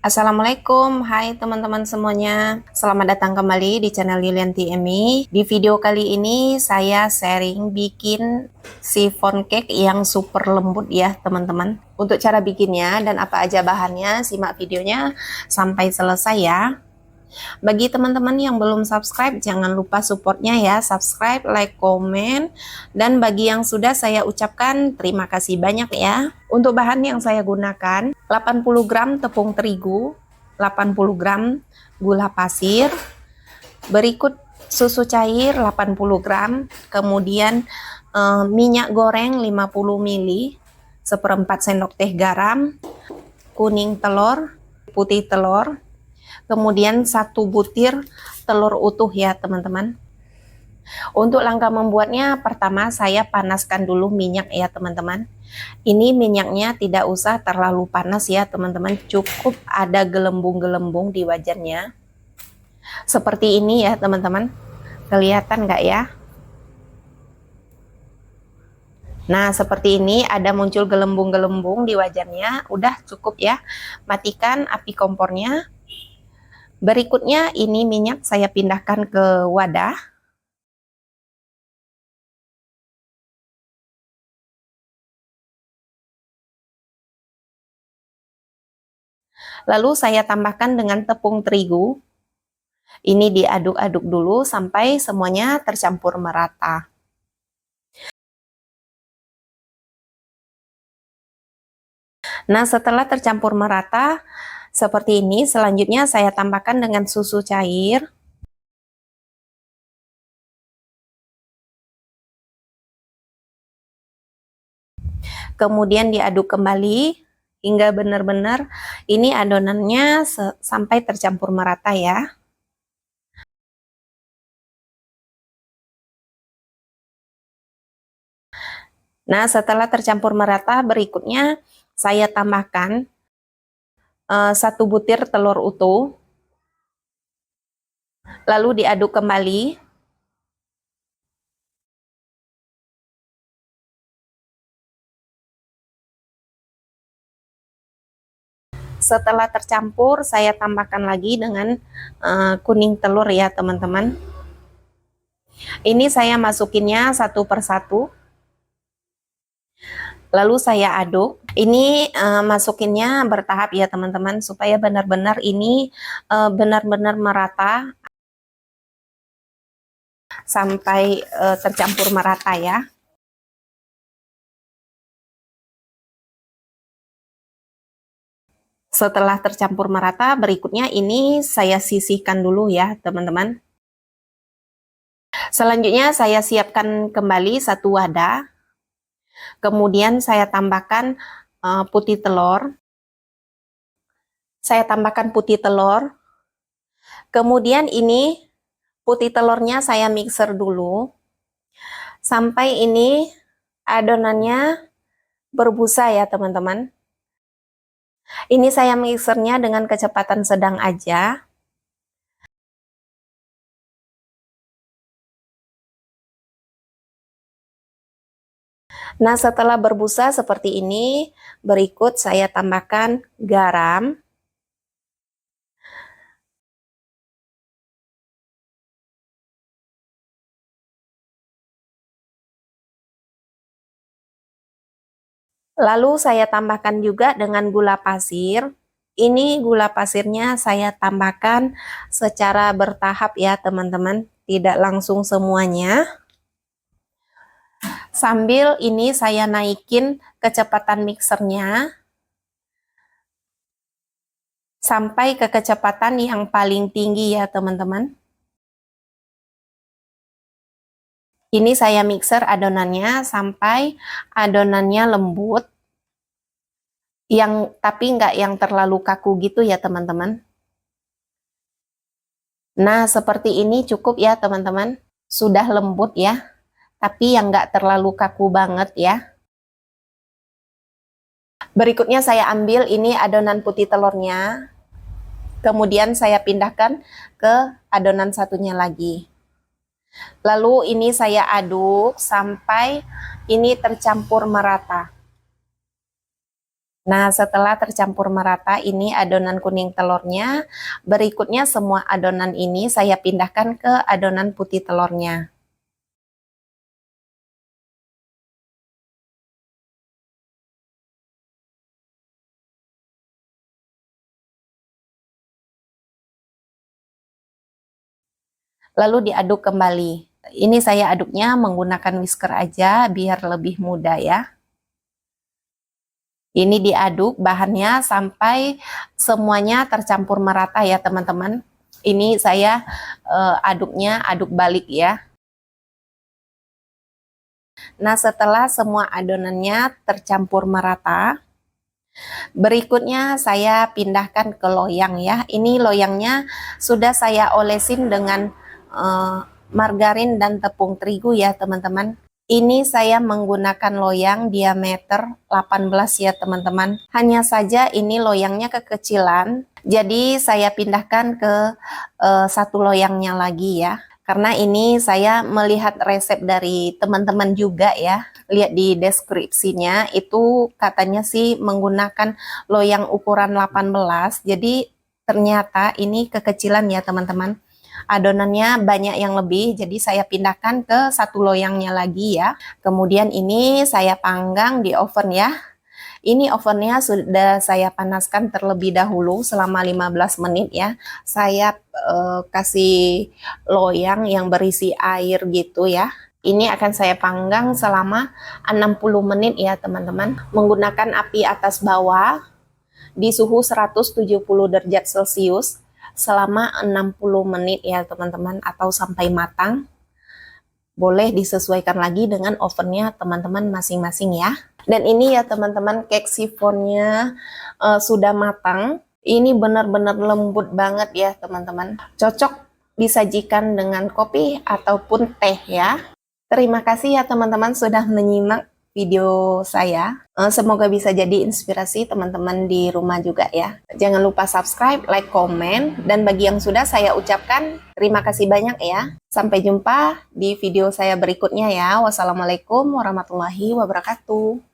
Assalamualaikum, hai teman-teman semuanya. Selamat datang kembali di channel Yulianti Emi. Di video kali ini saya sharing bikin chiffon cake yang super lembut ya teman-teman. Untuk cara bikinnya dan apa aja bahannya, simak videonya sampai selesai ya. Bagi teman-teman yang belum subscribe, jangan lupa supportnya ya, subscribe, like, komen, dan bagi yang sudah saya ucapkan terima kasih banyak ya. Untuk bahan yang saya gunakan, 80 gram tepung terigu, 80 gram gula pasir, berikut susu cair 80 gram, kemudian minyak goreng 50 ml, seperempat sendok teh garam, kuning telur, putih telur, kemudian 1 butir telur utuh ya teman-teman. Untuk langkah membuatnya, pertama saya panaskan dulu minyak ya teman-teman. Ini minyaknya tidak usah terlalu panas ya teman-teman, cukup ada gelembung-gelembung di wajannya. Seperti ini ya teman-teman, kelihatan nggak ya? Nah seperti ini ada muncul gelembung-gelembung di wajannya, udah cukup ya. Matikan api kompornya. Berikutnya ini minyak saya pindahkan ke wadah. Lalu saya tambahkan dengan tepung terigu. Ini diaduk-aduk dulu sampai semuanya tercampur merata. Nah setelah tercampur merata seperti ini, selanjutnya saya tambahkan dengan susu cair. Kemudian diaduk kembali hingga benar-benar ini adonannya sampai tercampur merata ya. Nah setelah tercampur merata, berikutnya saya tambahkan 1 butir telur utuh, lalu diaduk kembali. Setelah tercampur, saya tambahkan lagi dengan kuning telur ya teman-teman. Ini saya masukinnya satu persatu. Lalu saya aduk. Ini masukinnya bertahap ya teman-teman, supaya benar-benar ini benar-benar merata sampai tercampur merata ya. Setelah tercampur merata, berikutnya ini saya sisihkan dulu ya teman-teman. Selanjutnya saya siapkan kembali satu wadah. Kemudian saya tambahkan putih telur. Saya tambahkan putih telur. Kemudian ini putih telurnya saya mixer dulu sampai ini adonannya berbusa ya teman-teman. Ini saya mixernya dengan kecepatan sedang aja. Nah setelah berbusa seperti ini, berikut saya tambahkan garam. Lalu saya tambahkan juga dengan gula pasir. Ini gula pasirnya saya tambahkan secara bertahap ya teman-teman, tidak langsung semuanya. Sambil ini saya naikin kecepatan mixernya sampai ke kecepatan yang paling tinggi ya teman-teman. Ini saya mixer adonannya sampai adonannya lembut, tapi nggak yang terlalu kaku gitu ya teman-teman. Nah seperti ini cukup ya teman-teman, sudah lembut ya, tapi yang nggak terlalu kaku banget ya. Berikutnya saya ambil ini adonan putih telurnya, kemudian saya pindahkan ke adonan satunya lagi. Lalu ini saya aduk sampai ini tercampur merata. Nah, setelah tercampur merata ini adonan kuning telurnya, berikutnya semua adonan ini saya pindahkan ke adonan putih telurnya. Lalu diaduk kembali. Ini saya aduknya menggunakan whisker aja biar lebih mudah ya. Ini diaduk bahannya sampai semuanya tercampur merata ya teman-teman. Ini saya aduknya aduk balik ya. Nah, setelah semua adonannya tercampur merata, berikutnya saya pindahkan ke loyang ya. Ini loyangnya sudah saya olesin dengan margarin dan tepung terigu ya teman-teman. Ini saya menggunakan loyang diameter 18 ya teman-teman. Hanya saja ini loyangnya kekecilan, jadi saya pindahkan ke satu loyangnya lagi ya. Karena ini saya melihat resep dari teman-teman juga ya. Lihat di deskripsinya itu katanya sih menggunakan loyang ukuran 18. Jadi ternyata ini kekecilan ya teman-teman. Adonannya banyak yang lebih, jadi saya pindahkan ke satu loyangnya lagi ya. Kemudian ini saya panggang di oven ya. Ini ovennya sudah saya panaskan terlebih dahulu selama 15 menit ya. Saya kasih loyang yang berisi air gitu ya. Ini akan saya panggang selama 60 menit ya teman-teman. Menggunakan api atas bawah di suhu 170 derajat Celcius selama 60 menit ya teman-teman, atau sampai matang. Boleh disesuaikan lagi dengan ovennya teman-teman masing-masing ya. Dan ini ya teman-teman, cake chiffonnya sudah matang. Ini benar-benar lembut banget ya teman-teman. Cocok disajikan dengan kopi ataupun teh ya. Terima kasih ya teman-teman sudah menyimak video saya. Semoga bisa jadi inspirasi teman-teman di rumah juga ya. Jangan lupa subscribe, like, komen, dan bagi yang sudah saya ucapkan terima kasih banyak ya. Sampai jumpa di video saya berikutnya ya. Wassalamualaikum warahmatullahi wabarakatuh.